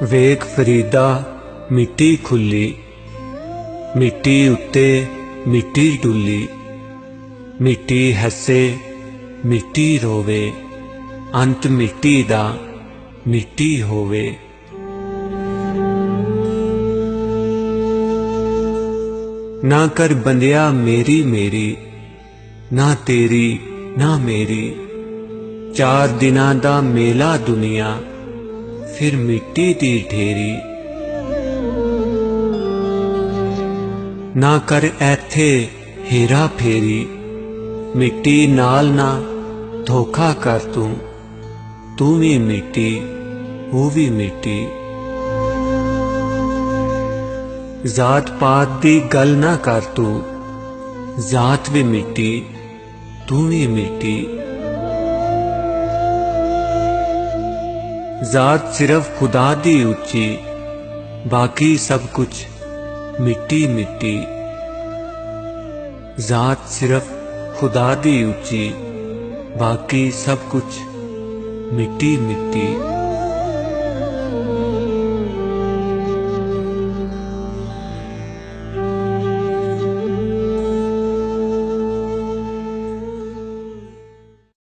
वेख फरीदा मिट्टी खुली, मिट्टी उत्ते मिट्टी डुली, मिट्टी हसे मिट्टी रोवे, अंत मिट्टी दा मिट्टी होवे। ना कर बंदिया मेरी मेरी, ना तेरी ना मेरी, चार दिनां दा मेला दुनिया फिर मिट्टी दी ढेरी। ना कर ऐथे हेरा फेरी, मिट्टी नाल ना धोखा कर तू भी मिट्टी वो भी मिट्टी। जात पात दी गल ना कर तू, जात भी मिट्टी तू भी मिट्टी। जात सिर्फ खुदा दी उच्ची, बाकी सब कुछ मिट्टी मिट्टी। जात सिर्फ खुदा दी उच्ची, बाकी सब कुछ मिट्टी मिट्टी।